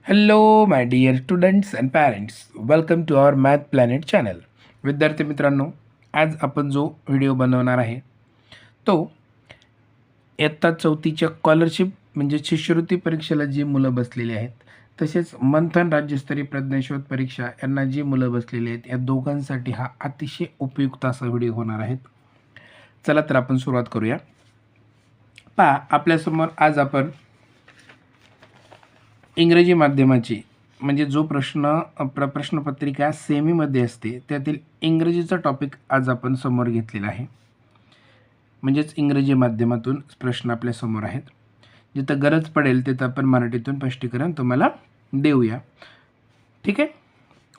Hello my dear students and parents, welcome to our math planet channel. विद्यार्थी मित्रांनो, आज आपण जो व्हिडिओ बनवणार आहे तो इयत्ता 4थीच्या स्कॉलरशिप म्हणजे शिष्यवृत्ती परीक्षेला जी मुलं बसलेली आहेत, तसेच मंथन राज्यस्तरीय प्रज्ञाशोध परीक्षा यांना जी मुलं बसलेली आहेत, या दोघांसाठी हा अतिशय उपयुक्त असा व्हिडिओ होणार आहे. चला तर आपण सुरुवात करूया. पहा, आपल्यासमोर आज आपण इंग्रजी माध्यमाची म्हणजे जो प्रश्नपत्रिका सेमीमध्ये असते त्यातील इंग्रजीचा टॉपिक आज आपण समोर घेतलेला आहे. म्हणजेच इंग्रजी माध्यमातून प्रश्न आपल्यासमोर आहेत. जिथं गरज पडेल तिथं आपण मराठीतून स्पष्टीकरण तुम्हाला देऊया. ठीक आहे,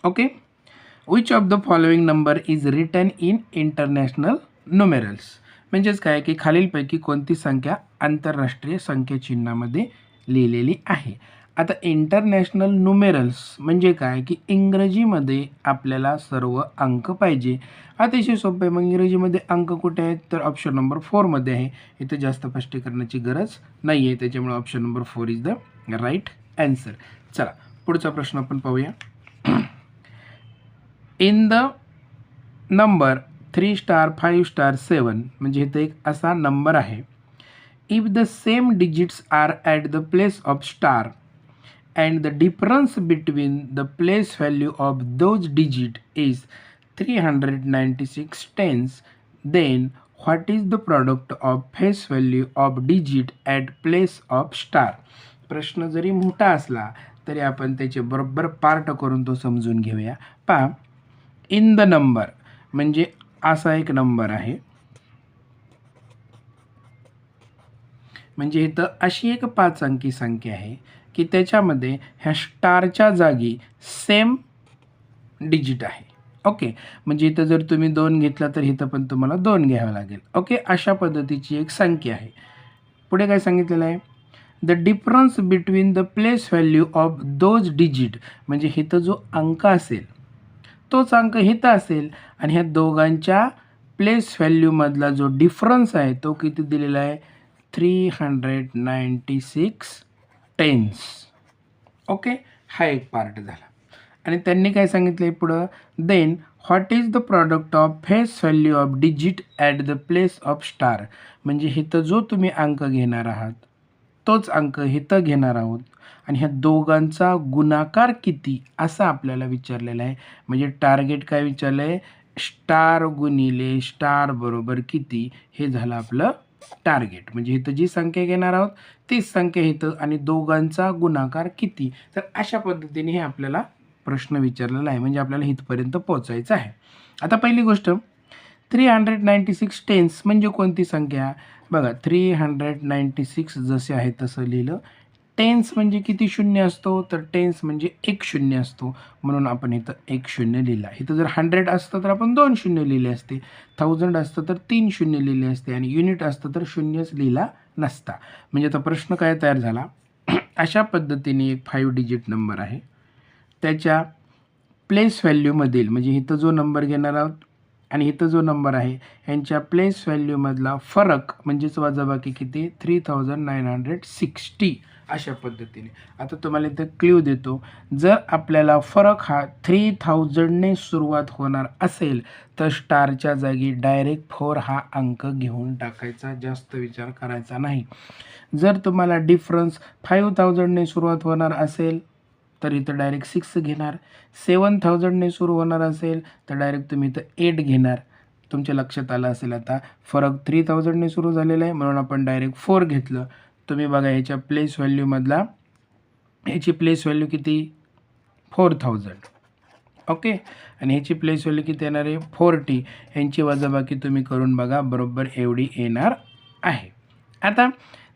okay. Which of the following number is written in international numerals. म्हणजेच काय की खालीलपैकी कोणती संख्या आंतरराष्ट्रीय संख्या चिन्हामध्ये लिहिलेली आहे. आता इंटरनॅशनल न्युमेरल्स म्हणजे काय की इंग्रजीमध्ये आपल्याला सर्व अंक पाहिजे. अतिशय सोपे आहे. मग इंग्रजीमध्ये अंक कुठे आहेत तर ऑप्शन नंबर 4मध्ये आहे. इथे जास्त स्पष्टीकरणाची गरज नाही आहे, त्याच्यामुळे option number 4 is the right answer. चला पुढचा प्रश्न आपण पाहूया. In the number 3 star 5 star 7 म्हणजे इथं एक असा नंबर आहे. If the same digits are at the place of star and the difference between the place value of those digit is 396 tens, then what is the product of face value of digit at place of star. प्रश्न जरी मोठा असला तरी आपण त्याचे बरोबर part करून तो समजून घेऊया. पहा, इन द नंबर म्हणजे असा एक नंबर आहे. म्हणजे इथं अशी एक 5 अंकी संख्या आहे की त्याच्यामध्ये ह्या स्टारच्या जागी सेम डिजिट आहे. ओके, म्हणजे इथं जर तुम्ही 2 घेतला तर इथं पण तुम्हाला 2 घ्यावं लागेल. ओके, अशा पद्धतीची एक संख्या आहे. पुढे काय सांगितलेलं आहे, the difference between the place value of those digit म्हणजे इथं जो अंक असेल तोच अंक इथं असेल आणि ह्या दोघांच्या प्लेस व्हॅल्यूमधला जो डिफरन्स आहे तो किती दिलेला आहे 396 टेन्स. ओके, हा एक पार्ट झाला. आणि त्यांनी काय सांगितलं आहे पुढं, then what is the product of face value of digit at the place of star म्हणजे इथं जो तुम्ही अंक घेणार आहात तोच अंक इथं घेणार आहोत आणि ह्या दोघांचा गुणाकार किती असं आपल्याला विचारलेलं आहे. म्हणजे टार्गेट काय विचारलं आहे, स्टार गुणिले स्टार बरोबर किती, हे झालं आपलं टार्गेट. म्हणजे इथं जी संख्या घेणार आहोत तीच संख्या इथं आणि दोघांचा गुणाकार किती. तर अशा पद्धतीने हे आपल्याला प्रश्न विचारलेला आहे. म्हणजे आपल्याला इथपर्यंत पोहोचायचं आहे. आता पहिली गोष्ट 396 टेन्स म्हणजे कोणती संख्या. बघा, 396 जसे आहे तसं लिहिलं. टेन्स म्हणजे किती शून्य असतो तर टेन्स म्हणजे एक शून्य असतो, म्हणून आपण इथं एक शून्य लिहिला. इथं जर 100 असतं तर आपण 2 शून्य लिहिले असते, 1000 असतं तर 3 शून्य लिहिले असते आणि युनिट असतं तर शून्यच लिहिला नसता. म्हणजे आता प्रश्न काय तयार झाला, अशा पद्धतीने एक 5 डिजिट नंबर आहे. त्याच्या प्लेस व्हॅल्यूमधील म्हणजे इथं जो नंबर घेणार आहोत आणि इथं जो नंबर आहे यांच्या प्लेस व्हॅल्यूमधला फरक म्हणजेच वजाबाकी किती 3960 अशा पद्धतीने. आता तुम्हाला इथं क्ल्यू देतो, जर आपल्याला फरक हा 3000ने सुरुवात होणार असेल तर स्टारच्या जागी डायरेक्ट 4 हा अंक घेऊन टाकायचा, जास्त विचार करायचा नाही. जर तुम्हाला डिफरन्स 5000ने सुरुवात होणार असेल तर इथं डायरेक्ट 6 घेणार. 7000ने सुरू होणार असेल तर डायरेक्ट तुम्ही इथं 8 घेणार. तुमच्या लक्षात आलं असेल आता फरक 3000ने सुरू झालेला आहे म्हणून आपण डायरेक्ट 4 घेतलं. तुम्ही बघा ह्याच्या प्लेस व्हॅल्यूमधला ह्याची प्लेस व्हॅल्यू किती 4000. ओके, आणि ह्याची प्लेस व्हॅल्यू किती येणार आहे 40. ह्यांची वजाबाकी तुम्ही करून बघा, बरोबर एवढी येणार आहे. आता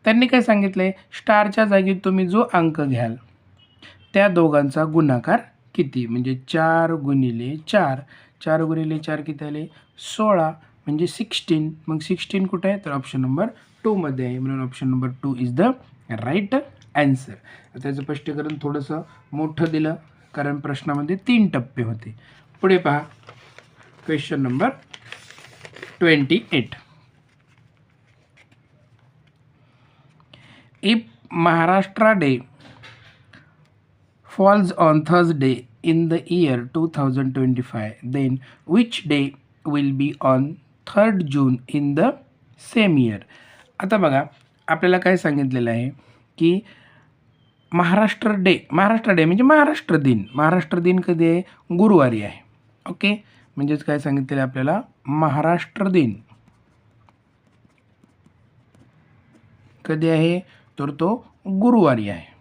त्यांनी काय सांगितलं आहे, स्टारच्या जागी तुम्ही जो अंक घ्याल त्या दोघांचा गुणाकार किती. म्हणजे 4 गुणिले 4, 4 गुणिले 4 किती आले 16 म्हणजे 16. मग 16 कुठे आहे तर ऑप्शन नंबर 2मध्ये आहे, म्हणून option number 2 is the right answer. त्याचं स्पष्टीकरण थोडंसं मोठं दिलं कारण प्रश्नामध्ये 3 टप्पे होते. पुढे पहा, question number 28. If Maharashtra day falls on Thursday in the year 2025, then which day will be on 3rd June in the same year? आता बघा आपल्याला काय सांगितलेलं आहे की महाराष्ट्र डे म्हणजे महाराष्ट्र दिन कधी आहे? गुरुवारी आहे. ओके, म्हणजेच काय सांगितलेलं आहे आपल्याला? महाराष्ट्र दिन कधी आहे? तर तो गुरुवारी आहे.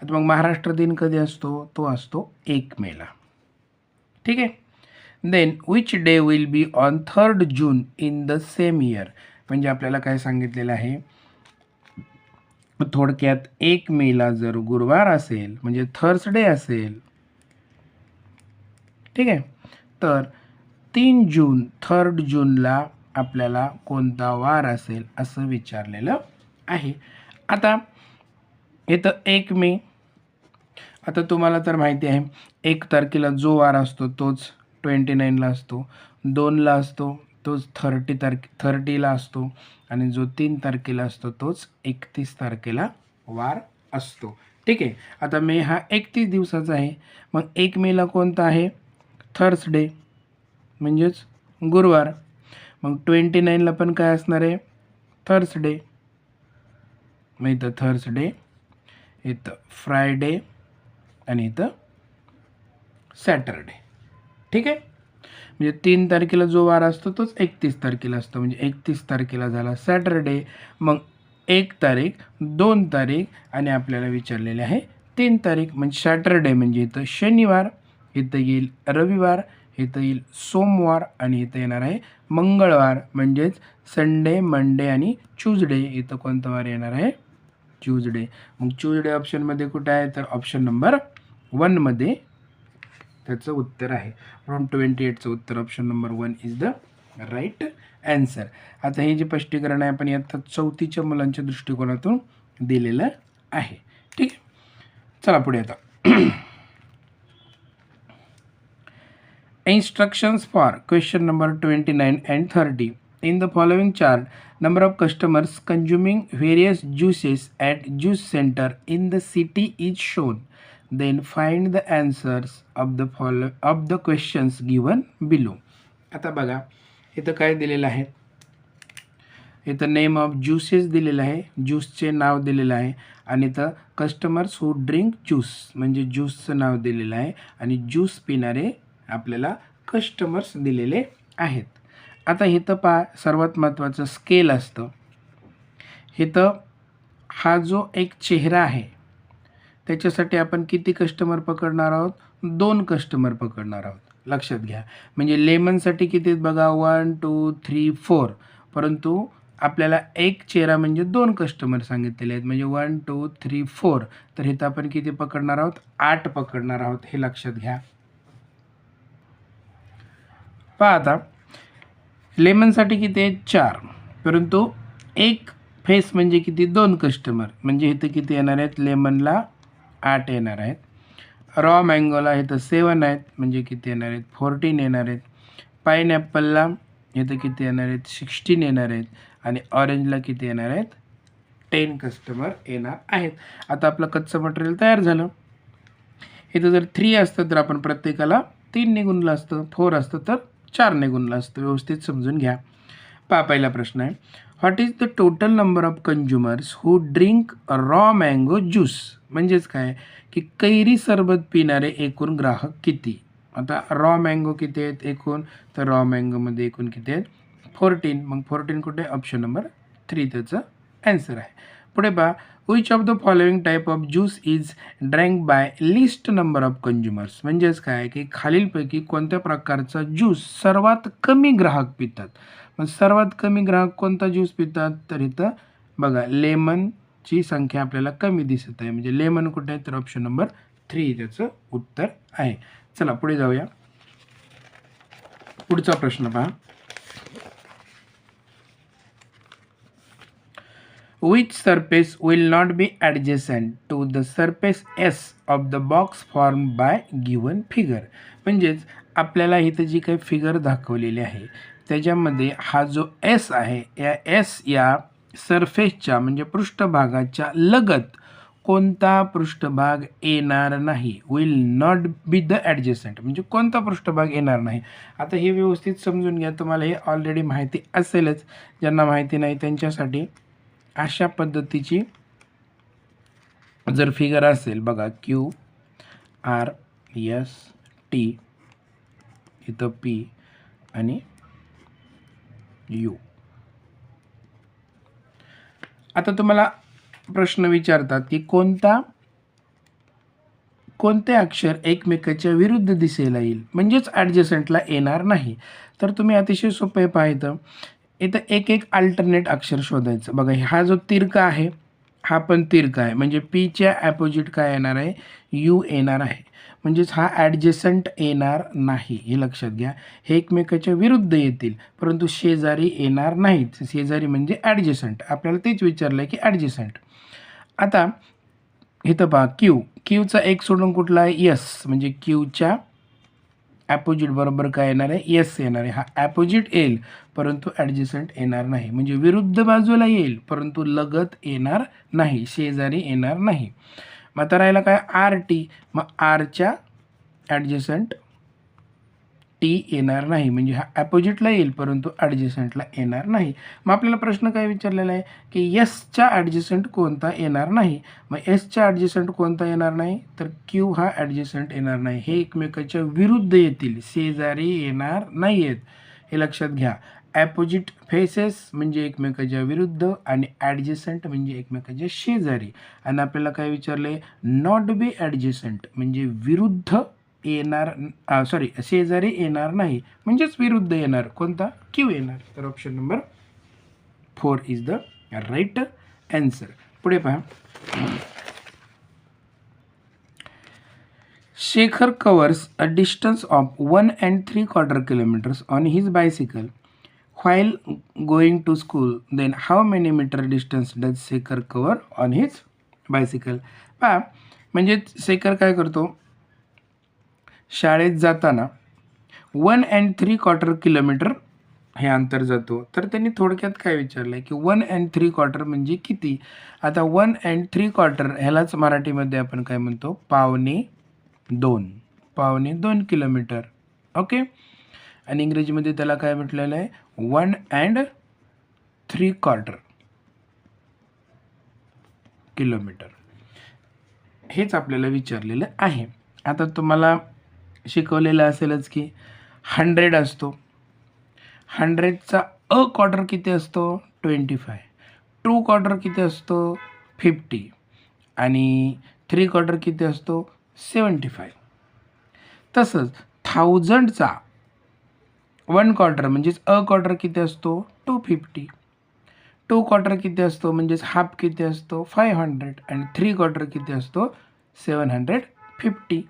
आता मग महाराष्ट्र दिन कधी असतो? तो असतो 1 मेला. ठीक आहे. Then which day will be on 3rd June in the same year, म्हणजे आपल्याला काय सांगितलेलं आहे? थोडक्यात 1 मेला जर गुरुवार असेल म्हणजे थर्सडे असेल, ठीक आहे, तर 3 जून 3rd जूनला आपल्याला कोणता वार असेल असं विचारलेलं आहे. आता इथं 1 मे, आता तुम्हाला तर माहिती आहे 1 तारखेला जो वार असतो तोच 29ला असतो, 2ला असतो तोच 30ला असतो, आणि जो 3 तारखेला असतो तोच 31 तारखेला वार असतो. ठीक आहे. आता मे हा 31 दिवसाचा आहे, मग 1 मेला कोणता आहे? थर्सडे म्हणजेच गुरुवार. मग 29ला पण काय असणार आहे? थर्सडे. मग इथं थर्सडे, इथं फ्रायडे आणि इथं सॅटरडे. ठीक आहे. म्हणजे 3 तारखेला जो वार असतो तोच 31 तारखेला असतो, म्हणजे 31 तारखेला झाला सॅटरडे. मग 1 तारीख, 2 तारीख आणि आपल्याला विचारलेले आहे 3 तारीख, म्हणजे सॅटरडे म्हणजे इथं शनिवार, इथं येईल रविवार, इथं येईल सोमवार आणि इथं येणार आहे मंगळवार, म्हणजेच संडे, मंडे आणि ट्यूजडे. इथं कोणता वार येणार आहे? ट्यूजडे. मग ट्यूजडे ऑप्शनमध्ये कुठे आहे? तर ऑप्शन नंबर 1 मध्ये त्याचं उत्तर आहे. फ्रॉम 28चं उत्तर option number 1 is the right answer. आता हे जे स्पष्टीकरण आहे आपण इयत्ता 4थीच्या मुलांच्या दृष्टिकोनातून दिलेलं आहे. ठीक आहे. चला पुढे आता. Instructions for question number 29 and 30. In the following chart, number of customers consuming various juices at juice center in the city is shown. Then find the answers of the questions given below. आता बघा इथं काय दिलेलं आहे? इथं name of juices दिलेलं आहे, ज्यूसचे नाव दिलेलं आहे, आणि इथं कस्टमर्स हू ड्रिंक ज्यूस म्हणजे ज्यूसचं नाव दिलेलं आहे, आणि ज्यूस पिणारे आपल्याला कस्टमर्स दिलेले आहेत. आता इथं पहा सर्वात महत्त्वाचं स्केल असतं. इथं हा जो एक चेहरा आहे त्याच्यासाठी आपण किती कस्टमर पकडणार आहोत? 2 कस्टमर पकडणार आहोत. लक्षात घ्या. म्हणजे लेमनसाठी किती बघा 1 2 3 4, परंतु आपल्याला एक चेहरा म्हणजे 2 कस्टमर सांगितलेले आहेत, म्हणजे 1 2 3 4. तर इथं आपण किती पकडणार आहोत? 8 पकडणार आहोत. हे लक्षात घ्या. पहा आता लेमनसाठी किती आहेत? 4, परंतु एक फेस म्हणजे किती? 2 कस्टमर, म्हणजे इथं किती येणार आहेत? लेमनला 8 येणार आहेत. रॉ मँगोला इथं 7 आहेत, म्हणजे किती येणार आहेत? 14 येणार आहेत. पाईनॲपलला इथं किती येणार आहेत? 16 येणार आहेत. आणि ऑरेंजला किती येणार आहेत? 10 कस्टमर येणार आहेत. आता आपलं कच्चं मटेरियल तयार झालं. इथं जर 3 असतं तर आपण प्रत्येकाला 3 ने गुणलं असतं, 4 असतं तर 4 ने गुणलं असतं. व्यवस्थित समजून घ्या. पहा पहिला प्रश्न आहे, what is the total number of consumers who drink raw mango juice? म्हणजेच काय की कैरी सरबत पिणारे एकूण ग्राहक किती? आता रॉ मँगो किती आहेत एकूण? तर रॉ मँगोमध्ये एकूण किती आहेत? 14. मग 14 कुठे? ऑप्शन नंबर 3 त्याचं ॲन्सर आहे. पुढे पहा, which of the following type of juice is drank by list number of consumers? म्हणजेच काय की खालीलपैकी कोणत्या प्रकारचा ज्यूस सर्वात कमी ग्राहक पितात? मग सर्वात कमी ग्राहक कोणता ज्यूस पितात? तर इथं बघा लेमनची संख्या आपल्याला कमी दिसत आहे, म्हणजे लेमन कुठे आहे? तर ऑप्शन नंबर 3 त्याचं उत्तर आहे. चला पुढे जाऊया. पुढचा प्रश्न पहा, which surface will not be adjacent to the surface S of the box formed by given figure? म्हणजेच आपल्याला इथं जी काही फिगर दाखवलेली आहे त्याच्यामध्ये हा जो S आहे या S या सरफेसच्या म्हणजे पृष्ठभागाच्या लगत कोणता पृष्ठभाग येणार नाही, will not be the adjacent, म्हणजे कोणता पृष्ठभाग येणार नाही. आता हे व्यवस्थित समजून घ्या, तुम्हाला हे ऑलरेडी माहिती असेलच, ज्यांना माहिती नाही त्यांच्यासाठी अशा पद्धतीची जर फिगर असेल बघा, क्यू आर एस टी, इथं पी आणि यू. आता तुम्हाला प्रश्न विचारतात की कोणते अक्षर एकमेकाच्या विरुद्ध दिशेला येईल, म्हणजेच ॲडजसंटला येणार नाही. तर तुम्ही अतिशय सोपे पाहिलं, इथं एक एक अल्टरनेट अक्षर शोधायचं. बघा, हा जो तिरका आहे हा पण तिरका आहे, म्हणजे पीच्या ॲपोजिट काय येणार आहे, यू येणार आहे, म्हणजेच हा ॲडजसंट येणार नाही. हे लक्षात घ्या, हे एकमेकाच्या विरुद्ध येतील परंतु शेजारी येणार नाहीत. शेजारी म्हणजे ॲडजसंट, आपल्याला तेच विचारलं आहे की ॲडजसंट. आता इथं पहा, क्यूचा एक सोडून कुठला आहे, यस, म्हणजे क्यूच्या ॲपोजिट बरोबर काय येणार आहे, यस येणार आहे. हा ॲपोजिट येईल परंतु ॲडजसंट येणार नाही, म्हणजे विरुद्ध बाजूला येईल परंतु लगत येणार नाही, शेजारी येणार नाही. मग आता राहिला काय, आर टी, मग आरच्या ॲडजसंट टी येणार नाही, म्हणजे हा ॲपोजिटला येईल परंतु ॲडजसंटला येणार नाही. मग आपल्याला प्रश्न काय विचारलेला आहे की एसच्या ॲडजसंट कोणता येणार नाही. मग एसच्या ॲडजसंट कोणता येणार नाही, तर क्यू हा ॲडजसंट येणार नाही. हे एकमेकाच्या विरुद्ध येतील, शेजारी येणार नाही आहेत, हे लक्षात घ्या. ॲपोजिट फेसेस म्हणजे एकमेकाच्या विरुद्ध आणि ॲडजसंट म्हणजे एकमेकाच्या शेजारी. आणि आपल्याला काय विचारले, नॉट बी ॲडजसंट म्हणजे विरुद्ध येणार, शेजारी येणार नाही, म्हणजेच विरुद्ध येणार, कोणता, क्यू येणार. तर option number 4 is the right answer. पुढे पहा, Shekhar covers a distance of 1 3/4 kilometres on his bicycle while going to school. Then how many meter distance does Shekhar cover on his bicycle? पहा, म्हणजे शेखर काय करतो, शाळेत जाताना 1 3/4 किलोमीटर हे अंतर जातो. तर त्यांनी थोडक्यात काय विचारलं आहे की 1 3/4 म्हणजे किती. आता 1 3/4 ह्यालाच मराठीमध्ये आपण काय म्हणतो, पावणे 2 किलोमीटर. ओके, आणि इंग्रजीमध्ये त्याला काय म्हटलेलं आहे, 1 3/4 किलोमीटर, हेच आपल्याला विचारलेलं आहे. आता तुम्हाला शिकवलेलं असेलच की 100 असतो, 100चा अ क्वार्टर किती असतो, 25, 2/4 किती असतो, 50 आणि 3/4 किती असतो, 75. तसंच 1000चा 1/4 म्हणजेच अ क्वार्टर किती असतो, 250, 2/4 किती असतो म्हणजेच हाफ किती असतो, 500 आणि 3/4 किती असतो, 750.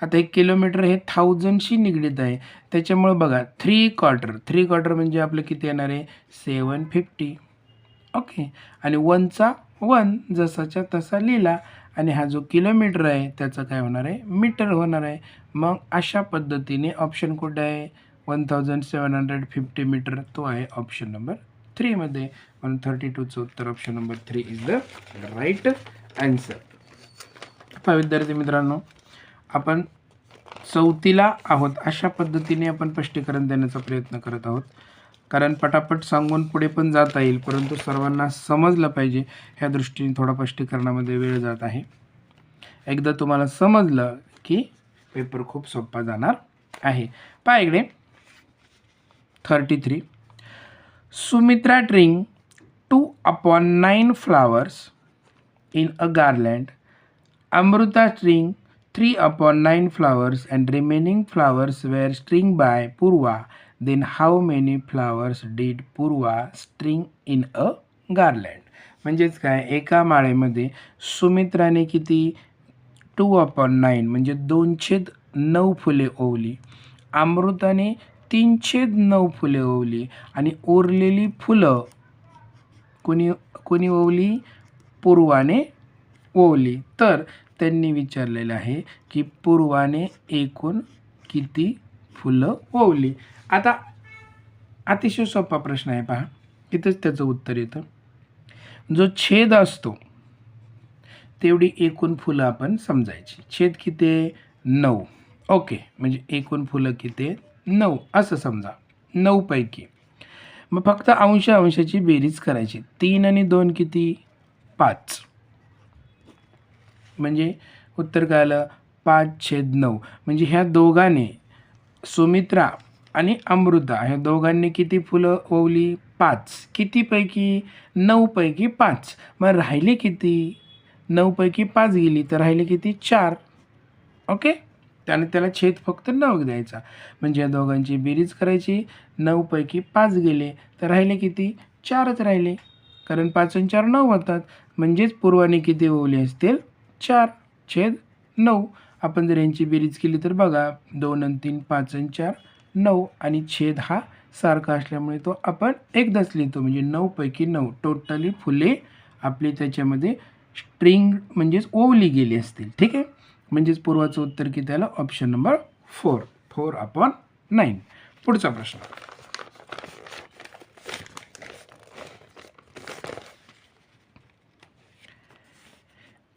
आता एक किलोमीटर हे 1000शी निगडीत आहे, त्याच्यामुळे बघा 3/4 म्हणजे आपलं किती येणार आहे, 750. ओके, आणि 1चा 1 जसाच्या तसा लिहिला आणि हा जो किलोमीटर आहे त्याचं काय होणार आहे, मीटर होणार आहे. मग अशा पद्धतीने ऑप्शन कुठे आहे, 1750 मीटर, तो आहे ऑप्शन नंबर 3 मध्ये. 132चं उत्तर option number 3 is the right answer. पहा विद्यार्थी मित्रांनो, आपण 4थीला आहोत, अशा पद्धतीने आपण स्पष्टीकरण देण्याचा प्रयत्न करत आहोत, कारण पटापट सांगून पुढे पण जाता येईल परंतु सर्वांना समजलं पाहिजे ह्या दृष्टीने थोडा स्पष्टीकरणामध्ये वेळ जात आहे. एकदा तुम्हाला समजलं की पेपर खूप सोपा जाणार आहे. पहा इकडे 33, Sumitra ट्रिंग 2/9 flowers in a garland. Amruta string 3/9 flowers and remaining flowers were string by Purva. Then how many flowers did Purva string in a garland? म्हणजेच काय, एका माळेमध्ये सुमित्राने किती, 2/9 म्हणजे 2/9 फुले ओवली, अमृताने 3/9 फुले ओवली आणि उरलेली फुलं कोणी ओवली, पूर्वाने ओवली. तर त्यांनी विचारलेलं आहे की पूर्वाने एकूण किती फुलं ओवली. आता अतिशय सोपा प्रश्न आहे, पहा इथंच त्याचं उत्तर येतं. जो छेद असतो तेवढी एकूण फुलं आपण समजायची. छेद किती आहे? 9. ओके, म्हणजे एकूण फुलं किती आहेत? 9 असं समजा. 9 पैकी मग फक्त अंशाची बेरीज करायची. 3 आणि 2 किती? 5. म्हणजे उत्तर काय आलं? 5/9. म्हणजे ह्या दोघांनी, सुमित्रा आणि अमृता ह्या दोघांनी किती फुलं ओवली? 5. कितीपैकी? 9 पैकी 5. मग राहिले किती? 9 पैकी 5 गेली तर राहिले किती? 4. ओके, त्याने त्याला छेद फक्त 9 द्यायचा. म्हणजे या दोघांची बेरीज करायची. 9 पैकी 5 गेले तर राहिले किती? 4च राहिले, कारण 5 आणि 4 9 होतात. म्हणजेच पूर्वाने किती ओवले असतील? 4/9. आपण जर यांची बेरीज केली तर बघा, 2 आणि 3 5 आणि 4 9 आणि छेद हा सारखा असल्यामुळे तो आपण एकदाच लिहितो. म्हणजे 9 पैकी 9 टोटली फुले आपली त्याच्यामध्ये स्ट्रिंग म्हणजेच ओवली गेली असतील. ठीक आहे, म्हणजेच पूर्वाचं उत्तर किती आलं? Option number 4. 4/9. पुढचा प्रश्न.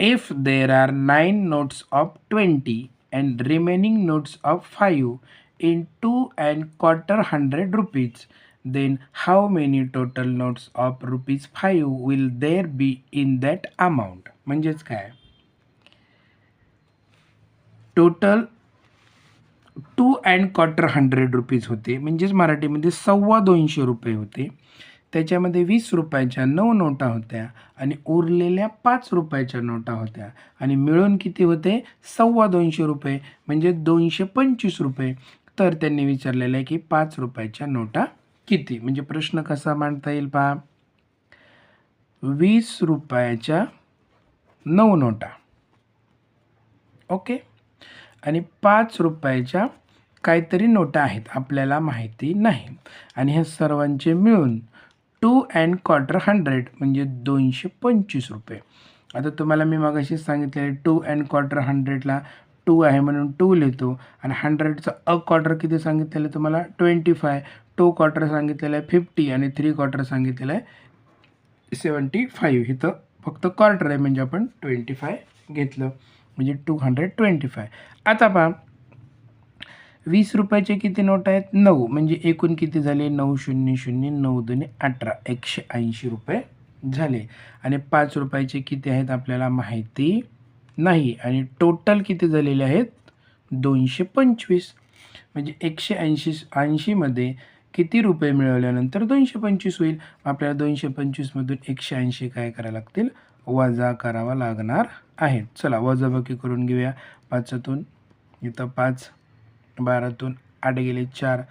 If there are 9 notes of 20 and remaining notes of 5 in 2.25 rupees, then how many total notes of rupees 5 will there be in that amount? म्हणजेच काय? टोटल 2.25 रुपीज होते, म्हणजेच मराठीमध्ये 225 रुपये होते. त्याच्यामध्ये 20 रुपयाच्या 9 नोटा होत्या आणि उरलेल्या 5 रुपयाच्या नोटा होत्या आणि मिळून किती होते? 225 रुपये, म्हणजे 225 रुपये. तर त्यांनी विचारलेलं आहे की 5 रुपयाच्या नोटा किती? म्हणजे प्रश्न कसा मांडता येईल पहा. 20 रुपयाच्या 9 नोटा, ओके, आणि 5 रुपयाच्या काहीतरी नोटा आहेत, आपल्याला माहिती नाही, आणि ह्या सर्वांचे मिळून 2.25 म्हणजे 225 रुपये. आता तुम्हाला मी मगाशी सांगितलेले 2.25ला 2 आहे म्हणून 2 लिहितो, आणि 100चा अ क्वार्टर किती सांगितलेलं आहे तुम्हाला? 25. 2 क्वार्टर सांगितलेलं आहे 50 आणि 3 क्वार्टर सांगितलेलं आहे 75. इथं फक्त क्वार्टर आहे म्हणजे आपण 25 घेतलं, म्हणजे 225. आता पहा, 20 रुपयाचे किती नोट आहेत? 9. म्हणजे एकूण किती झाले? 9 0 0 9 2 18, 180 रुपये झाले. आणि 5 रुपयाचे किती आहेत आपल्याला माहिती नाही, आणि टोटल किती झालेले आहेत? 225. म्हणजे 180 मध्ये किती रुपये मिळवल्यानंतर 225 होईल. आपल्याला 225मधून 180 काय करायला लागतील? वजा करावा लागणार आहे. चला वजाबाकी करून घेऊया. 5तून इथं 5, 12तून 8 गेले 4.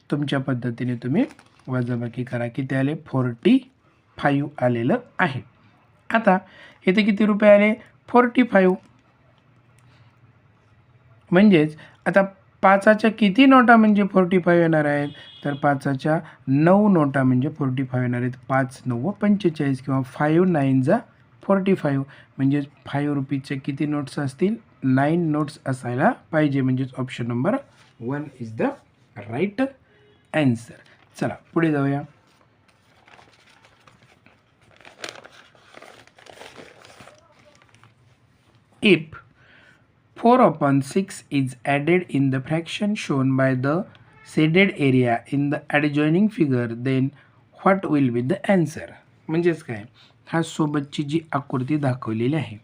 तुमच्या पद्धतीने तुम्ही वजाबाकी करा. किती आले? 45 आलेलं आहे. आता इथे किती रुपये आले? 45. म्हणजेच आता 5च्या किती नोटा म्हणजे 45 येणार आहेत? तर 5च्या 9 नोटा म्हणजे 45 येणार आहेत. 5 9 45 किंवा 5 9 45. म्हणजेच 5 रुपीजच्या किती नोट्स असतील? 9 नोट्स असायला पाहिजे. म्हणजेच option number 1 is the right answer. चला पुढे जाऊया. If 4/6 is added in the fraction shown by the shaded area in the adjoining figure, then what will be the answer? म्हणजेच काय? हा सोबतची जी आकृती दाखवलेली आहे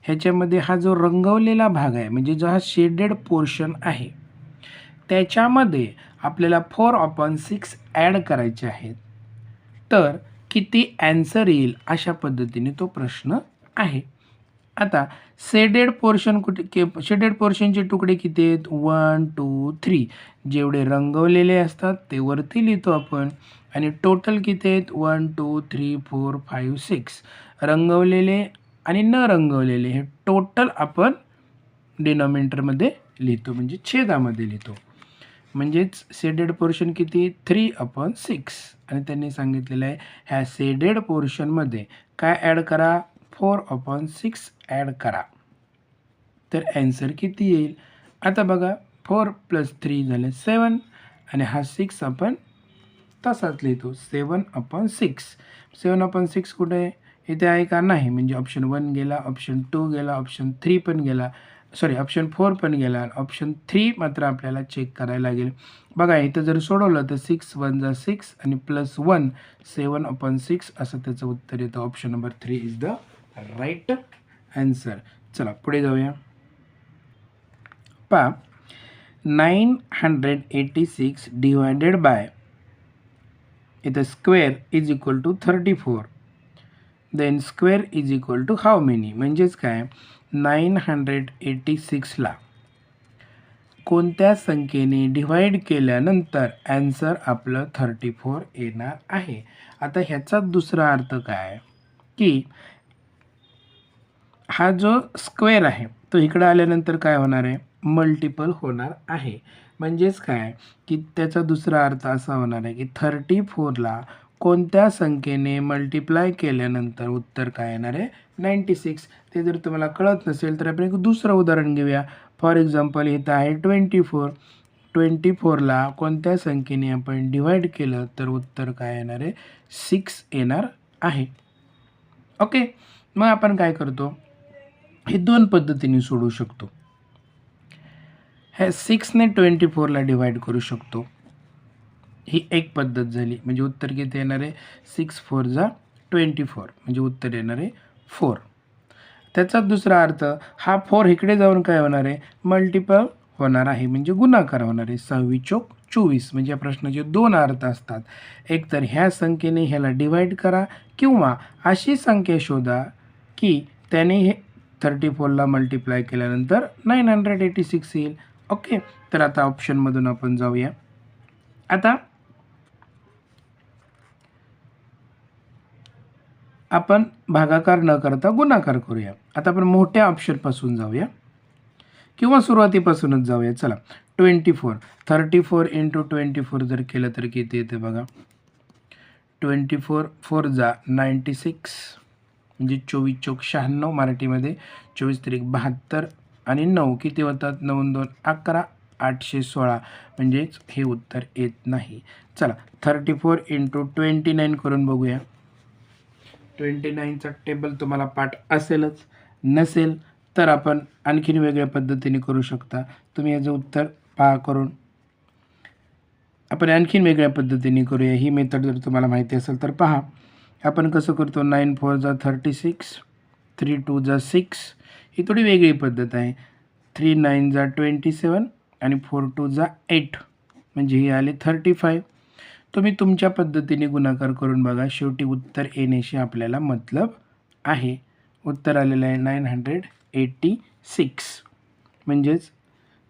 ह्याच्यामध्ये हा जो रंगवलेला भाग आहे, म्हणजे जो हा शेडेड पोर्शन आहे, त्याच्यामध्ये आपल्याला 4/6 ॲड करायचे आहेत. तर किती ॲन्सर येईल अशा पद्धतीने तो प्रश्न आहे. आता शेडेड पोर्शन शेडेड पोर्शनचे तुकडे किती आहेत? 1 2 3. जेवढे रंगवलेले असतात ते वरती लिहितो आपण, आणि टोटल किती आहेत? 1 2 3 4 5 6. रंगवलेले आणि न रंगवलेले हे टोटल आपण डिनॉमिनेटरमध्ये लिहितो, म्हणजे छेदामध्ये लिहितो. म्हणजेच शेडेड पोर्शन किती? 3/6. आणि त्यांनी सांगितलेलं आहे ह्या शेडेड पोर्शनमध्ये काय ॲड करा? 4/6 ॲड करा. तर ॲन्सर किती येईल? आता बघा, 4 + 3 झाले 7, आणि हा 6 आपण तसाच लिहितो 7/6. 7/6 कुठे आहे? इथे आहे का नाही, म्हणजे ऑप्शन 1 गेला, ऑप्शन 2 गेला, ऑप्शन 3 पण गेला, सॉरी ऑप्शन 4 पण गेला, ऑप्शन 3 मात्र आपल्याला चेक करायला लागेल. बघा इथं जर सोडवलं तर 6 1 जा 6 आणि प्लस 1 7/6 असं त्याचं उत्तर येतं. Option number 3 is the right answer. चला पुढे जाऊया. पहा 986 डिवायडेड बाय इथं square is equal to 34. Then square is equal to how many, म्हणजेच काय 986ला कोणत्या संख्येने डिवाइड केल्यानंतर ॲन्सर आपलं 34 येणार आहे. आता ह्याचा दुसरा अर्थ काय की हा जो स्क्वेअर आहे तो इकडं आल्यानंतर काय होणार आहे, मल्टिपल होणार आहे. म्हणजेच काय की त्याचा दुसरा अर्थ असा होणार आहे की 34ला कोणत्या संख्येने मल्टिप्लाय केल्यानंतर उत्तर काय येणार आहे, 96. ते जर तुम्हाला कळत नसेल तर आपण एक दुसरं उदाहरण घेऊया. फॉर एक्झाम्पल इथं आहे 24. 24ला कोणत्या संख्येने आपण डिवाइड केलं तर उत्तर काय येणार आहे, 6 येणार आहे. ओके, मग आपण काय करतो, हे दोन पद्धतीने सोडवू शकतो. ह्या 6ने 24ला डिवाइड करू शकतो. ही एक पद्धत झाली, म्हणजे उत्तर किती येणार आहे, 6 4 जा 24, म्हणजे उत्तर येणार आहे 4. त्याचा दुसरा अर्थ हा 4 इकडे जाऊन काय होणार आहे, मल्टिपल होणार आहे, म्हणजे गुणाकार होणार आहे. 6 चोक 24. म्हणजे या प्रश्नाचे दोन अर्थ असतात. एक तर ह्या संख्येने ह्याला डिवाइड करा किंवा अशी संख्या शोधा की त्याने हे 34ला मल्टिप्लाय केल्यानंतर 986 येईल. ओके, तर आता ऑप्शनमधून आपण जाऊया. आता आपण भागाकार न करता गुणाकार करूया. आता आपण मोठ्या ऑप्शनपासून जाऊया किंवा सुरुवातीपासूनच जाऊया. चला 24 34 इंटू 24 जर केलं तर किती येते बघा, 24 4 जा 96, म्हणजे 24 चोक 96, मराठीमध्ये 24 त्रिक 72 आणि 9 किती होतात, 9 2 11, 816, म्हणजेच हे उत्तर येत नाही. चला 34 इंटू 29 करून बघूया. 29चा टेबल तुम्हाला पाठ असेलच, नसेल तर आपण आणखीन वेगळ्या पद्धतीने करू शकता. तुम्ही याचं उत्तर पहा करून. आपण आणखीन वेगळ्या पद्धतीने करूया. ही मेथड जर तुम्हाला माहिती असेल तर पहा. आपण कसं करतो, 9 4 जा 36, 3 2 जा 6, ही थोडी वेगळी पद्धत आहे. 3 9 जा 27 आणि 4 2 जा 8, म्हणजे ही आले 35. तुम्ही तुमच्या पद्धतीने गुणाकार करून बघा. शेवटी उत्तर येण्याशी आपल्याला मतलब आहे. उत्तर आलेलं आहे 986. म्हणजेच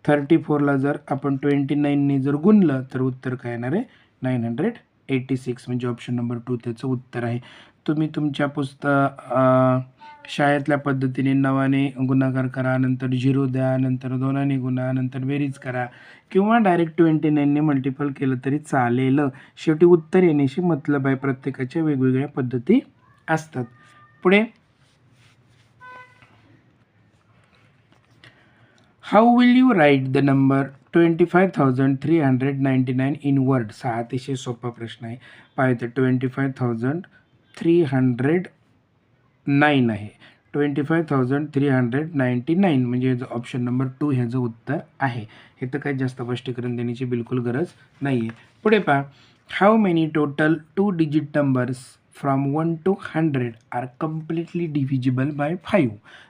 34ला जर आपण 29ने जर गुणलं तर उत्तर काय येणार आहे, 986, म्हणजे ऑप्शन नंबर 2 त्याचं उत्तर आहे. तुम्ही तुमच्या शाळेतल्या पद्धतीने 9ने गुणाकार करा, नंतर 0 द्या, नंतर 2ने गुणा, नंतर बेरीज करा किंवा डायरेक्ट 29ने मल्टिपल केलं तरी चालेल. शेवटी उत्तर येण्याशी मतलब आहे. प्रत्येकाच्या वेगवेगळ्या पद्धती असतात. पुढे how will you write the number 25,399 in words. हा अतिशय सोपा प्रश्न आहे. पाहिजे 25,309 आहे, 25,399 म्हणजे याचं ऑप्शन नंबर 2 ह्याचं उत्तर आहे. हे तर काही जास्त स्पष्टीकरण देण्याची बिलकुल गरज नाही आहे. पुढे पहा, how many total 2 digit numbers from 1 to 100 are completely divisible by 5.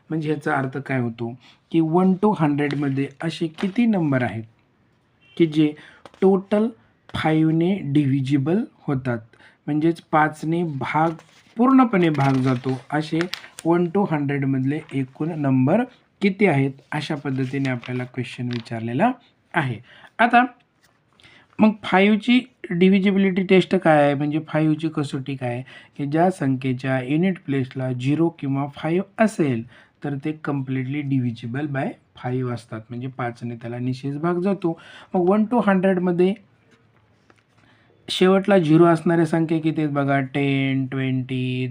म्हणजे ह्याचा अर्थ काय होतो की 1 to 100मध्ये असे किती नंबर आहेत की जे टोटल 5ने डिव्हिजिबल होतात, म्हणजेच 5ने पूर्णपणे भाग जातो. असे 1 to 100मधले एकूण नंबर किती आहेत, अशा पद्धतीने आपल्याला क्वेश्चन विचारलेला आहे. आता मग 5ची डिव्हिजिबिलिटी टेस्ट काय आहे, म्हणजे 5ची कसोटी काय आहे की ज्या संख्येच्या युनिट प्लेसला 0 किंवा 5 असेल तर ते कम्प्लिटली डिव्हिजिबल बाय 5 असतात, म्हणजे 5ने त्याला निशेष भाग जातो. मग 1 to 100मध्ये शेवटला 0 असणाऱ्या संख्या किती आहेत बघा, 10 20 30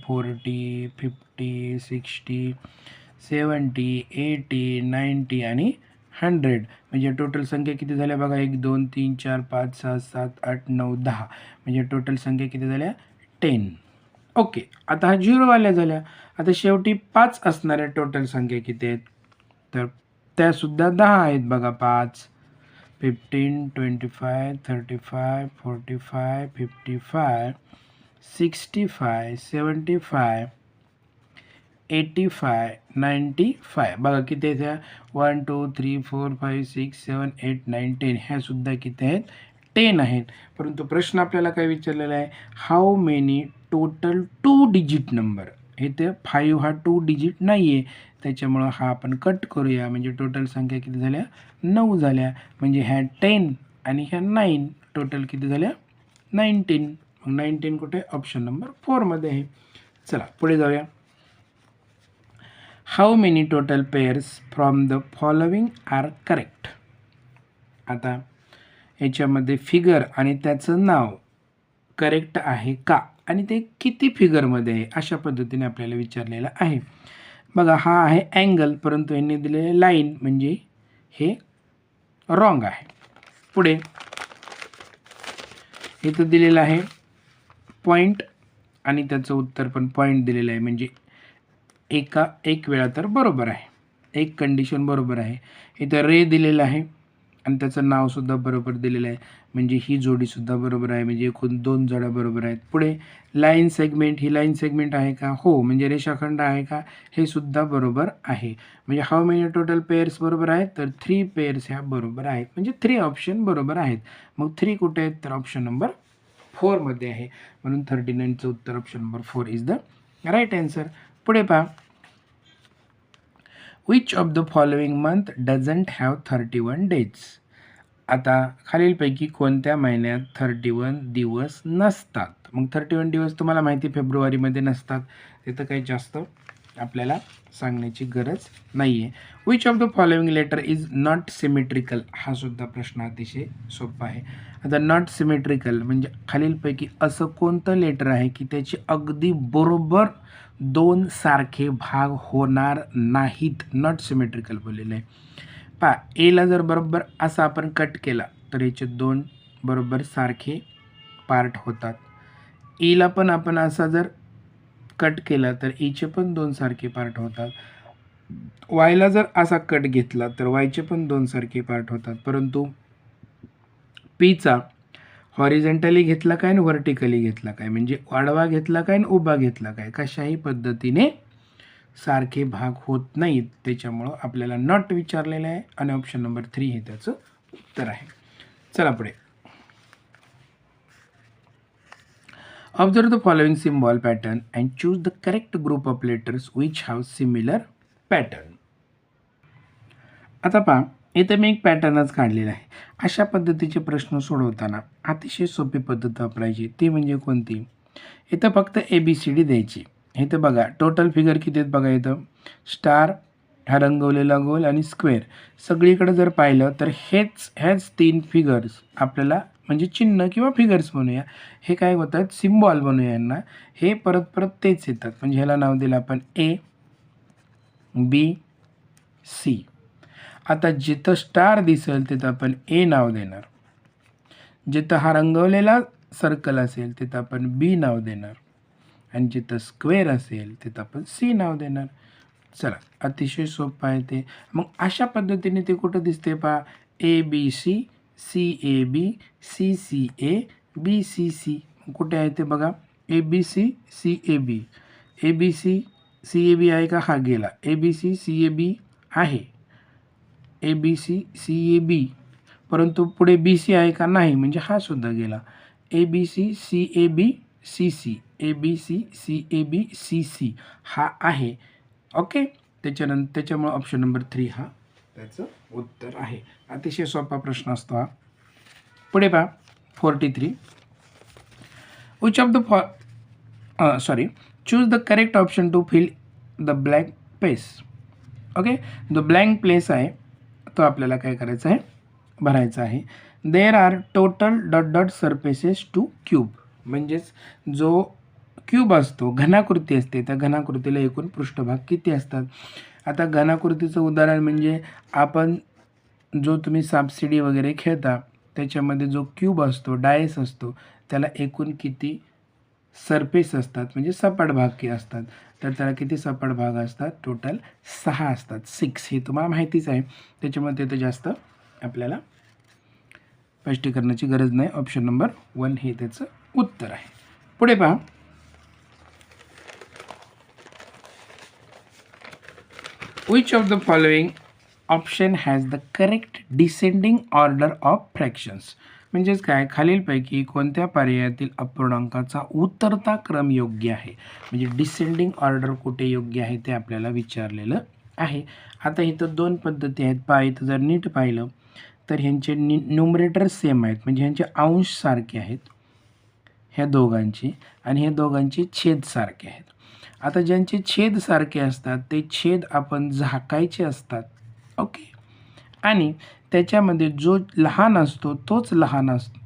40 50 60 70 80 90 आणि 100. म्हणजे टोटल संख्या किती झाल्या बघा, 1 2 3 4 5 6 7 8 9 10, म्हणजे टोटल संख्या किती झाल्या 10. ओके, आता हा 0वाल्या झाल्या. आता शेवटी 5 असणाऱ्या टोटल संख्या किती आहेत? तर त्यासुद्धा 10 आहेत बघा. 5, 15, 25, 35, 45, 55, 65, 75, 85, 95 बघा किती आहेत ह्या? 1, 2, 3, 4, 5, 6, 7, 8, 9, 10 ह्यासुद्धा किती आहेत? 10 आहेत. परंतु प्रश्न आपल्याला काय विचारलेला आहे? How many total 2 digit number. इथे 5 हा 2 डिजिट नाही आहे, त्याच्यामुळं हा आपण कट करूया. म्हणजे टोटल संख्या किती झाल्या? 9 झाल्या. म्हणजे ह्या 10 आणि ह्या 9 टोटल किती झाल्या? 19. मग 19 कुठे? ऑप्शन नंबर 4मध्ये आहे. चला पुढे जाऊया. How many total pairs from the following are correct. आता याच्यामध्ये फिगर आणि त्याचं नाव करेक्ट आहे का आणि ते किती फिगरमध्ये आहे अशा पद्धतीने आपल्याला विचारलेलं आहे. बघा हा आहे अँगल, परंतु यांनी दिलेले लाईन म्हणजे हे रॉंग आहे. पुढे इथं दिलेलं आहे पॉईंट आणि त्याचं उत्तर पण पॉईंट दिलेलं आहे, म्हणजे एक वेळा तर बरोबर आहे. एक कंडिशन बरोबर आहे. इथं रे दिलेलं आहे आणि त्याचं नावसुद्धा बरोबर दिलेलं आहे, म्हणजे ही जोडीसुद्धा बरोबर आहे. म्हणजे एकूण 2 जोड्या बरोबर आहेत. पुढे लाईन सेगमेंट, ही लाईन सेगमेंट आहे का? हो. म्हणजे रेषाखंड आहे का? हे सुद्धा बरोबर आहे. म्हणजे हाऊ मेनी टोटल पेअर्स बरोबर आहेत, तर 3 पेअर्स ह्या बरोबर आहेत. म्हणजे 3 ऑप्शन बरोबर आहेत. मग 3 कुठे आहेत? तर ऑप्शन नंबर 4मध्ये आहे. म्हणून 39चं उत्तर option number 4 is the right answer. पुढे पहा. Which of the following month doesn't have 31 days. आता खालीलपैकी कोणत्या महिन्यात 31 दिवस नसतात? मग 31 दिवस तुम्हाला माहिती फेब्रुवारीमध्ये नसतात. तिथं काही जास्त आपल्याला सांगण्याची गरज नाही आहे. Which of the following letter is not symmetrical. हा सुद्धा प्रश्न अतिशय सोपा आहे. आता नॉट सिमेट्रिकल म्हणजे खालीलपैकी असं कोणतं लेटर आहे की त्याची अगदी बरोबर 2 सारखे भाग होणार नाहीत. नॉट सिमेट्रिकल बोललेलं आहे. पहा, एला जर बरोबर असा आपण कट केला तर याचे 2 बरोबर सारखे पार्ट होतात. ईला पण आपण असा जर कट केला तर ईचे पण 2 सारखे पार्ट होतात. वायला जर असा कट घेतला तर वायचे पण 2 सारखे पार्ट होतात. परंतु पीचा हॉरिझॉन्टली घेतला काय आणि व्हर्टिकली घेतला काय, म्हणजे आडवा घेतला काय आणि उभा घेतला काय, कशाही पद्धतीने सारखे भाग होत नाहीत. त्याच्यामुळं आपल्याला नॉट विचारलेलं आहे आणि ऑप्शन नंबर 3 हे त्याचं उत्तर आहे. चला पुढे. Observe the following symbol pattern and choose the correct group of letters which have similar pattern. आता पहा, इथे मी एक पॅटर्नच काढलेला आहे. अशा पद्धतीचे प्रश्न सोडवताना अतिशय सोपी पद्धत वापरायची. ती म्हणजे कोणती? इथं फक्त ABCD द्यायची. इथं बघा टोटल फिगर किती आहेत बघा. इथं स्टार, हा रंगवलेला गोल आणि स्क्वेअर. सगळीकडे जर पाहिलं तर ह्याच 3 फिगर्स आपल्याला म्हणजे चिन्ह किंवा फिगर्स म्हणूया, हे काय होतात? सिम्बॉल बनवूया यांना. हे परत परत तेच येतात. म्हणजे ह्याला नाव दिलं आपण ABC. आता जिथं स्टार दिसेल तिथं आपण A नाव देणार. जिथं हा रंगवलेला सर्कल असेल तिथं आपण B नाव देणार आणि जिथं स्क्वेअर असेल तिथं आपण C नाव देणार. चला, अतिशय सोपं आहे ते. मग अशा पद्धतीने ते कुठं दिसते पहा. ABC, CAB, CCA, BCC. कुठे आहे ते बघा. ABC, CAB. ABC, CAB आहे का? हा गेला. ABC, CAB आहे. ABC, CAB. परंतु पुढे BC आहे का? नाही. म्हणजे हा सुद्धा गेला. ABC, CAB, CC. ABC, CAB, CC हा आहे. ओके. त्याच्यामुळे ऑप्शन नंबर 3 हा त्याचं उत्तर आहे. अतिशय सोपा प्रश्न असतो हा. पुढे पहा. 43. Which of the choose the correct option to fill the blank place. Okay. जो ब्लँक प्लेस आहे तो आपल्याला काय करायचा आहे? भरायचा आहे. There are total dot dot surfaces to cube. म्हणजेच जो क्यूब असतो, घनाकृती असते, त्या घनाकृतीला एकूण पृष्ठभाग किती असतात? आता घनाकृतीचं उदाहरण म्हणजे आपण जो तुम्ही सापशिडी वगैरे खेळता त्याच्यामध्ये जो क्यूब असतो, डायस असतो, त्याला एकूण किती सरफेस असतात म्हणजे सपाट भाग असतात. तर त्याला किती सपाट भाग असतात? टोटल 6 असतात. 6 हे तुम्हाला माहितीच आहे. त्याच्यामुळे ते तर जास्त आपल्याला स्पष्टीकरणाची गरज नाही. ऑप्शन नंबर 1 हे त्याचं उत्तर आहे. पुढे पहा. Which of the following option has the correct descending order of fractions? म्हणजेच काय, खालीलपैकी कोणत्या पर्यायातील अपूर्णांकाचा उतरता क्रम योग्य आहे? म्हणजे डिसेंडिंग ऑर्डर कुठे योग्य आहे ते आपल्याला विचारलेलं आहे. आता इथं दोन पद्धती आहेत. पहा, इथं जर नीट पाहिलं तर ह्यांचे न्यूमरेटर सेम आहेत, म्हणजे ह्यांचे अंश सारखे आहेत ह्या दोघांची, आणि ह्या दोघांचे छेद सारखे आहेत. आता ज्यांचे छेद सारखे असतात ते छेद आपण झाकायचे असतात. ओके. आणि त्याच्यामध्ये जो लहान असतो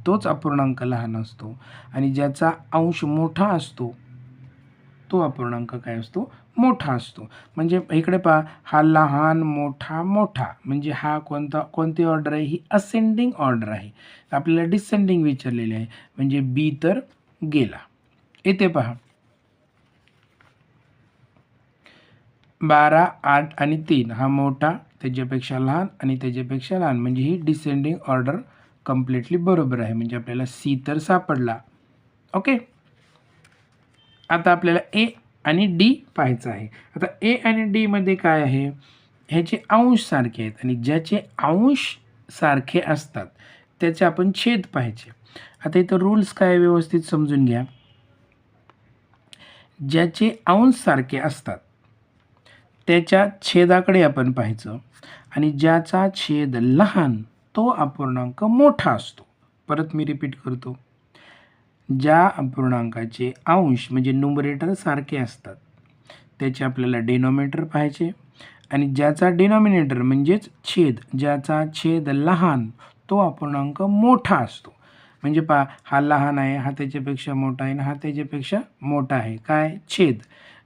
तोच अपूर्णांक लहान असतो, आणि ज्याचा अंश मोठा असतो तो अपूर्णांक काय असतो? मोठा असतो. म्हणजे इकडे पहा, हा लहान मोठा मोठा, म्हणजे हा कोणती ऑर्डर आहे? ही असेंडिंग ऑर्डर आहे. आपल्याला डिसेंडिंग विचारलेली आहे, म्हणजे बी तर गेला. इथे पहा, 12, 8 आणि 3 हा मोठा, त्याच्यापेक्षा लहान आणि त्याच्यापेक्षा लहान, म्हणजे ही डिसेंडिंग ऑर्डर कम्प्लिटली बरोबर आहे. म्हणजे आपल्याला सी तर सापडला. ओके. आता आपल्याला ए आणि डी पाहायचं आहे. आता ए आणि डी मध्ये काय आहे? ह्याचे अंश सारखे आहेत, आणि ज्याचे अंश सारखे असतात त्याचे आपण छेद पाहायचे. आता इथं रूल्स काय व्यवस्थित समजून घ्या. ज्याचे अंश सारखे असतात त्याच्या छेदाकडे आपण पाहायचं, आणि ज्याचा छेद लहान तो अपूर्णांक मोठा असतो. परत मी रिपीट करतो. ज्या अपूर्णांकाचे अंश म्हणजे न्यूमरेटर सारखे असतात त्याचे आपल्याला डिनॉमिनेटर पाहायचे, आणि ज्याचा डिनॉमिनेटर म्हणजेच छेद, ज्याचा छेद लहान तो अपूर्णांक मोठा असतो. म्हणजे पहा, हा लहान आहे, हा त्याच्यापेक्षा मोठा आहे, आणि हा त्याच्यापेक्षा मोठा आहे. काय? छेद.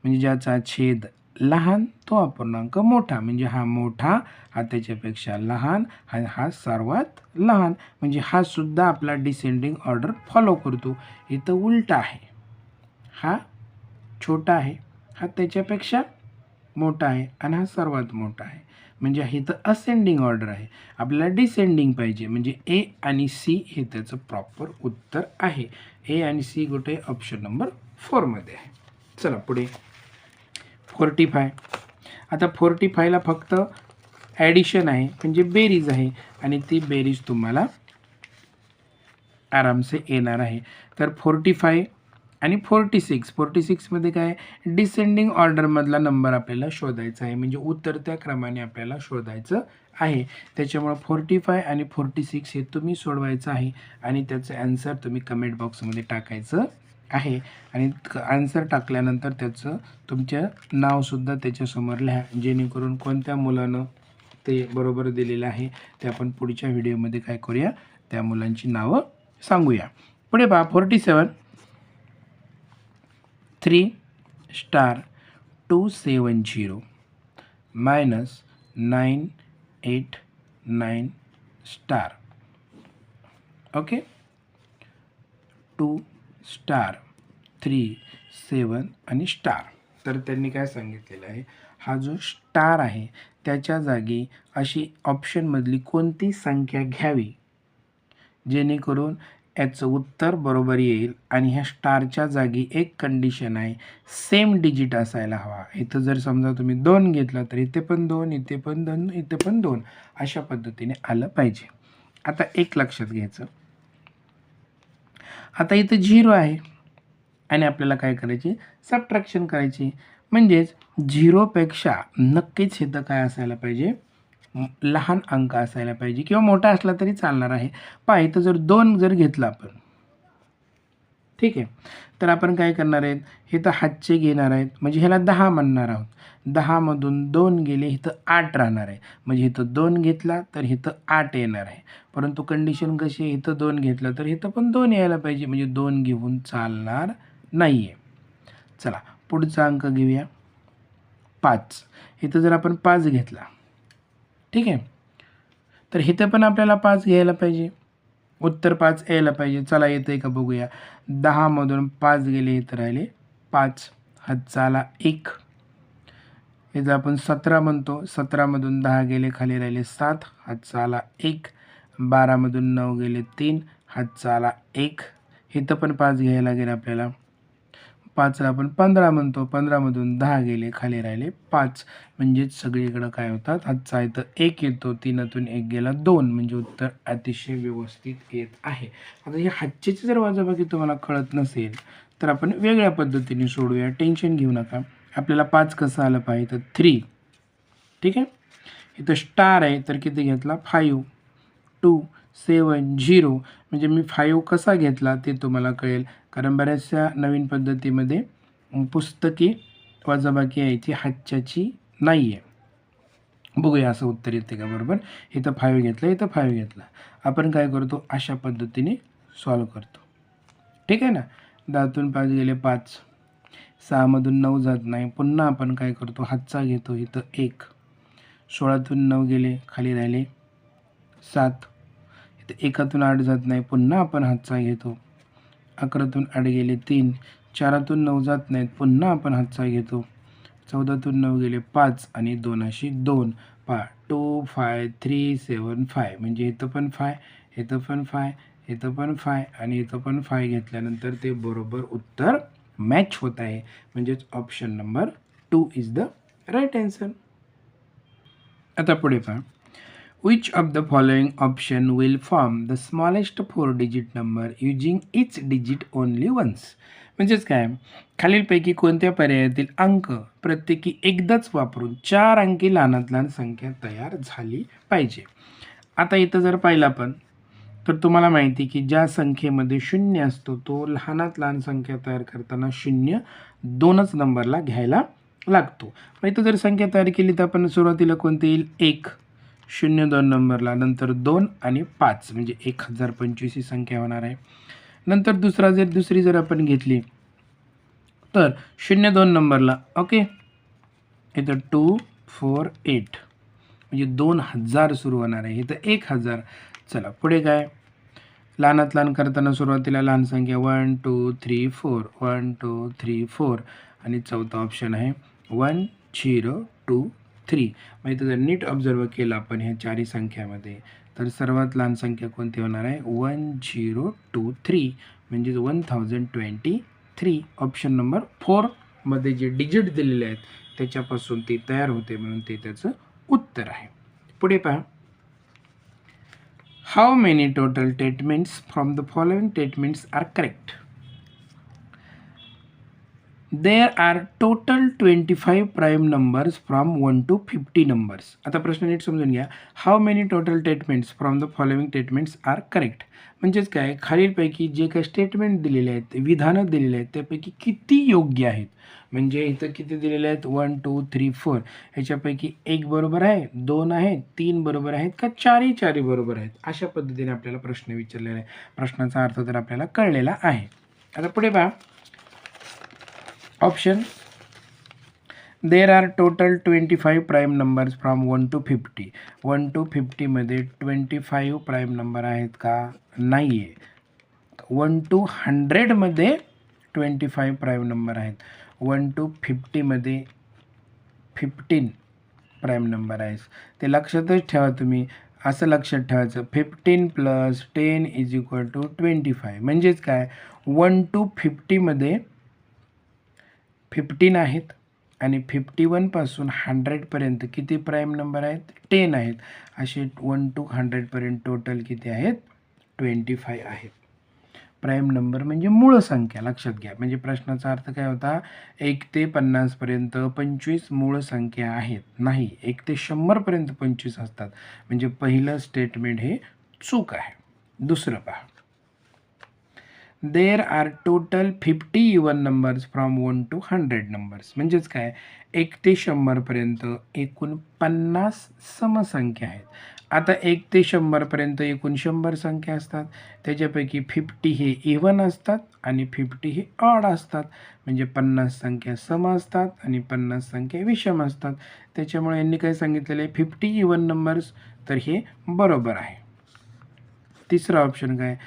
म्हणजे ज्याचा छेद लहान तो अपूर्णांक मोठा, म्हणजे हा मोठा, हा त्याच्यापेक्षा लहान, हा सर्वात लहान, म्हणजे हा सुद्धा आपला डिसेंडिंग ऑर्डर फॉलो करतो. इथं उलटा आहे, हा छोटा आहे, हा त्याच्यापेक्षा मोठा आहे, आणि हा सर्वात मोठा आहे. म्हणजे इथं असेंडिंग ऑर्डर आहे. आपल्याला डिसेंडिंग पाहिजे, म्हणजे ए आणि सी हे त्याचं प्रॉपर उत्तर आहे. ए आणि सी कुठे? ऑप्शन नंबर 4 मध्ये आहे. चला पुढे. 45. आता 45ला फक्त ॲडिशन आहे, म्हणजे बेरीज आहे, आणि ती बेरीज तुम्हाला आरामसे येणार आहे. तर 45 आणि 46 मध्ये काय? डिसेंडिंग ऑर्डरमधला नंबर आपल्याला शोधायचा आहे, म्हणजे उतरत्या क्रमाने आपल्याला शोधायचं आहे. त्याच्यामुळं 45 आणि 46 हे तुम्ही सोडवायचं आहे, आणि त्याचं ॲन्सर तुम्ही कमेंट बॉक्समध्ये टाकायचं आहे. आणि आन्सर टाकल्यानंतर त्याचं तुमचं नावसुद्धा त्याच्यासमोर लिहा, जेणेकरून कोणत्या मुलानं ते बरोबर दिलेलं आहे ते आपण पुढच्या व्हिडिओमध्ये काय करूया, त्या मुलांची नावं सांगूया. पुढे पहा. 47. 3 star 270 minus 989 star. Okay. 2 star 3 7 आणि स्टार. तर त्यांनी काय सांगितलेलं आहे, हा जो स्टार आहे त्याच्या जागी अशी ऑप्शनमधली कोणती संख्या घ्यावी जेणेकरून याचं उत्तर बरोबर येईल. आणि ह्या स्टारच्या जागी एक कंडिशन आहे, सेम डिजिट असायला हवा. इथं जर समजा तुम्ही 2 घेतला तर इथे पण 2, इथे पण 2, इथे पण 2, अशा पद्धतीने आलं पाहिजे. आता एक लक्षात घ्यायचं, आता इथं 0 आहे, आणि आपल्याला काय करायची? सबट्रॅक्शन करायची. म्हणजेच 0पेक्षा नक्कीच इथं काय असायला पाहिजे? लहान अंक असायला पाहिजे, किंवा मोठा असला तरी चालणार आहे. पहा, इथं जर 2 जर घेतला आपण, ठीक आहे, तर आपण काय करणार आहेत? हे तर हातचे घेणार आहेत, म्हणजे ह्याला 10 म्हणणार आहोत. 10 मधून 2 गेले, इथं 8 राहणार आहे. म्हणजे इथं 2 घेतला तर इथं 8 येणार आहे. परंतु कंडिशन कशी आहे? इथं 2 घेतला तर इथं पण 2 यायला पाहिजे, म्हणजे 2 घेऊन चालणार नाही आहे. चला पुढचा अंक घेऊया, 5. इथं जर आपण 5 घेतला, ठीक आहे, तर इथं पण आपल्याला 5 घ्यायला पाहिजे. उत्तर 5 यायला पाहिजे. चला येतंय का बघूया. 10 मधून 5 गेले इथं राहिले 5, हातचा आला 1. याचं आपण 17 म्हणतो. 17 मधून 10 गेले खाली राहिले 7, हातचा आला 1. 12 मधून 9 गेले 3, हातचा आला 1. इथं पण 5 घ्यायला लागेल आपल्याला. 5ला आपण 15 म्हणतो. 15 मधून 10 गेले खाली राहिले 5. म्हणजेच सगळीकडं काय होतात, हातचा इथं 1 येतो. 3तून 1 गेला 2. म्हणजे उत्तर अतिशय व्यवस्थित येत आहे. आता ही हातच्याची जर वजाबाकी तुम्हाला कळत नसेल तर आपण वेगळ्या पद्धतीने सोडूया. टेन्शन घेऊ नका. आपल्याला 5 कसं आलं पाहिजे तर 3. ठीक आहे. इथं स्टार आहे तर किती घेतला 5, 2, 7, 0. म्हणजे मी 5 कसा घेतला ते तुम्हाला कळेल. कारण बऱ्याचशा नवीन पद्धतीमध्ये पुस्तकी वजाबाकी आहे ती हातच्याची नाही आहे. बघूया असं उत्तर येते का बरोबर. इथं 5 घेतलं, इथं 5 घेतला. आपण काय करतो अशा पद्धतीने सॉल्व करतो. ठीक आहे ना. 10तून 5 गेले 5, 6 मधून 9 जात नाही. पुन्हा आपण काय करतो हातचा घेतो. इथं 1. 16तून 9 गेले खाली राहिले 7. इथं 1तून 8 जात नाही. पुन्हा आपण हातचा घेतो. 11तून 8 गेले 3. 4तून 9 जात नाहीत. पुन्हा आपण हातचा घेतो. 14तून 9 गेले 5 आणि 2 2. 2, 5, 3, 7, 5. म्हणजे इथं पण 5, इथं पण 5, इथं पण 5 आणि इथं पण 5 घेतल्यानंतर ते बरोबर उत्तर मॅच होत आहे. म्हणजेच option number 2 is the right answer. आता पुढे पहा. Which of the following option will form the smallest 4-digit number using each digit only once? म्हणजेच काय, खालीलपैकी कोणत्या पर्यायातील अंक प्रत्येकी एकदाच वापरून 4 अंकी लहानात लहान संख्या तयार झाली पाहिजे. आता इथं जर पाहिलं आपण तर तुम्हाला माहिती की ज्या संख्येमध्ये 0 असतो तो लहानात लहान संख्या तयार करताना 0 2च नंबरला घ्यायला लागतो. मग इथं जर संख्या तयार केली तर आपण सुरुवातीला कोणती येईल 1, 0 2 नंबरला, नंतर 2 आणि 5 म्हणजे 1025 ही संख्या होणार आहे. नंतर दुसरी जर आपण घेतली तर 0 2 नंबरला ओके इथं 2 4 8 म्हणजे 2000 सुरू होणार आहे. इथं 1000. चला पुढे काय, लहानात लहान करताना सुरुवातीला लहान संख्या 1 2 3 4 1 2 3 4 आणि चौथा ऑप्शन आहे 1 0 2 3. मग इथं जर नीट ऑब्झर्व केलं आपण ह्या चारही संख्यामध्ये तर सर्वात लहान संख्या कोणती होणार आहे 1023 म्हणजे 1023. ऑप्शन नंबर 4 मध्ये जे डिजिट दिलेले आहेत त्याच्यापासून ते तयार होते म्हणून ते त्याचं उत्तर आहे. पुढे पहा. How many total statements from the following statements are correct? There are total 25 prime numbers from 1 to 50 numbers. आता प्रश्न नीट समजून घ्या. How many total statements from the following statements are correct? म्हणजेच काय, खालीलपैकी जे काही स्टेटमेंट दिलेले आहेत, विधानं दिलेले आहेत त्यापैकी किती योग्य आहेत. म्हणजे इथं किती दिलेले आहेत 1 2 3 4. ह्याच्यापैकी 1 बरोबर आहे, 2 आहेत, 3 बरोबर आहेत का 4ही बरोबर आहेत. अशा पद्धतीने आपल्याला प्रश्न विचारलेला आहे. प्रश्नाचा अर्थ तर आपल्याला कळलेला आहे. आता पुढे पहा. Option, there are total 25 prime numbers from 1 to 50. 1 to 50 मध्ये 25 प्राईम नंबर आहेत का, नाही आहे. 1 to 100 मध्ये 25 प्राईम नंबर आहेत. 1 to 50 मध्ये 15 प्राईम नंबर आहेत. ते लक्षातच ठेवा तुम्ही. असं लक्षात ठेवायचं 15 + 10 = 25. म्हणजेच काय 1 to 50 मध्ये 15 आहेत आणि 51 पासून 100 पर्यंत किती प्राईम नंबर आहेत 10 आहेत. असे 1 to 100 पर्यंत टोटल किती आहेत 25 आहेत. प्राईम नंबर म्हणजे मूळ संख्या लक्षात घ्या. म्हणजे प्रश्नाचा अर्थ काय होता 1 ते 50 पर्यंत 25 मूळ संख्या आहेत. नाही, 1 ते 100 पर्यंत 25 असतात. म्हणजे पहिलं स्टेटमेंट हे चूक आहे. दुसरं पहा. There are total 50 even numbers from 1 to 100 numbers. म्हणजेच काय 1 ते 100 पर्यंत एकूण 50 समसंख्या आहेत. आता 1 ते 100 पर्यंत एकूण 100 संख्या असतात. त्याच्यापैकी 50 हे इवन असतात आणि 50 हे ऑड असतात. म्हणजे 50 संख्या सम असतात आणि 50 संख्या विषम असतात. त्याच्यामुळे यांनी काय सांगितलेलं आहे 50 इवन नंबर्स, तर हे बरोबर आहे. तिसरा ऑप्शन काय,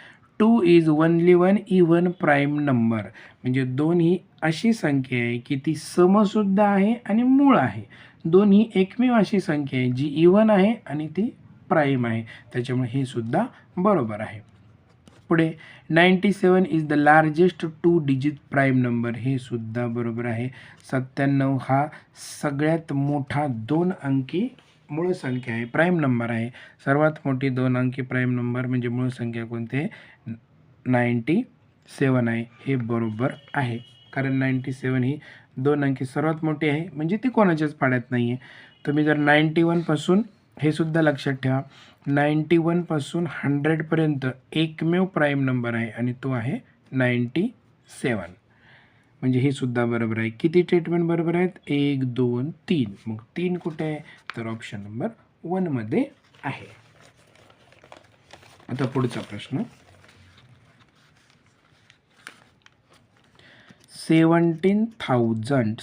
2 is only one even prime number, म्हणजे 2 ही अशी संख्या आहे की ती समसुद्धा आहे आणि मूळ आहे. 2 ही एकमेव अशी संख्या आहे जी इव्हन आहे आणि ती प्राईम आहे, त्याच्यामुळे हे सुद्धा बरोबर आहे. पुढे 97 is the largest 2 digit prime number, हे सुद्धा बरोबर आहे. 97 हा सगळ्यात मोठा 2 अंकी मूळ संख्या आहे, प्राईम नंबर आहे. सर्वात मोठी 2 अंकी प्राईम नंबर म्हणजे मूळ संख्या कोणते, 97 आहे, हे बरोबर आहे. कारण 97 ही 2 अंकी सर्वात मोठी आहे, म्हणजे ती कोणाच्याच पाड्यात नाही आहे. तुम्ही जर 91 पासून, हे सुद्धा लक्षात ठेवा, 91 पासून 100पर्यंत एकमेव प्राईम नंबर आहे आणि तो आहे 97, म्हणजे हे सुद्धा बरोबर आहे. किती स्टेटमेंट बरोबर आहेत, 1 2 3, मग 3 कुठे आहे, तर ऑप्शन नंबर 1 मध्ये आहे. आता पुढचा प्रश्न, 17,000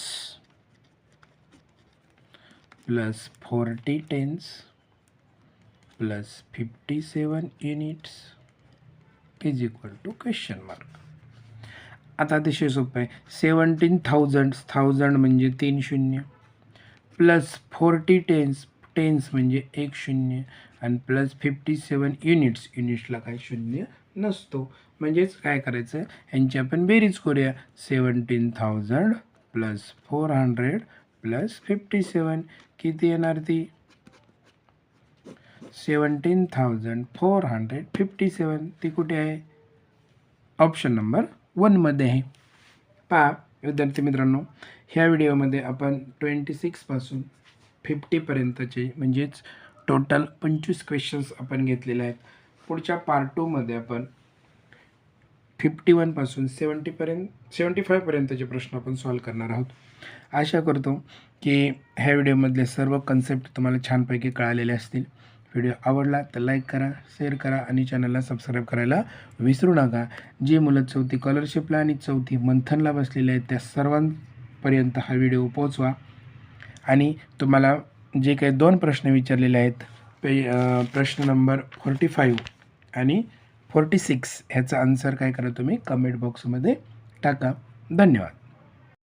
plus 40 tens plus 57 units is equal to question mark. आता अतिशय सोपं आहे. 17,000 म्हणजे 3 शून्य, प्लस 40 टेन्स म्हणजे 1 शून्य, आणि प्लस 57 युनिट्सला काही शून्य नसतो. म्हणजेच काय करायचं, यांची आपण बेरीज करूया. 17,000 प्लस 400 प्लस 57 किती येणार, ती 17,457, ती कुठे आहे, ऑप्शन नंबर 1 मध्ये आहे. पहा विद्यार्थी मित्रांनो, ह्या व्हिडिओमध्ये आपण 26 पासून 50पर्यंतचे म्हणजेच टोटल 25 क्वेश्चन्स आपण घेतलेले आहेत. पुढच्या पार्ट 2 मध्ये आपण 51 पासून 75 पर्यंतचे प्रश्न आपण सॉल्व्ह करणार आहोत. आशा करतो की ह्या व्हिडिओमधले सर्व कन्सेप्ट तुम्हाला छानपैकी कळालेले असतील. व्हिडिओ आवडला तर लाईक करा, शेअर करा आणि चॅनलला सबस्क्राईब करायला विसरू नका. जी मुलं 4थी स्कॉलरशिपला आणि 4थी मंथनला बसलेले आहेत त्या सर्वांपर्यंत हा व्हिडिओ पोहोचवा. आणि तुम्हाला जे काही 2 प्रश्न विचारलेले आहेत, प्रश्न नंबर 45 आणि 46 ह्याचा आन्सर काय करा, तुम्ही कमेंट बॉक्समध्ये टाका. धन्यवाद.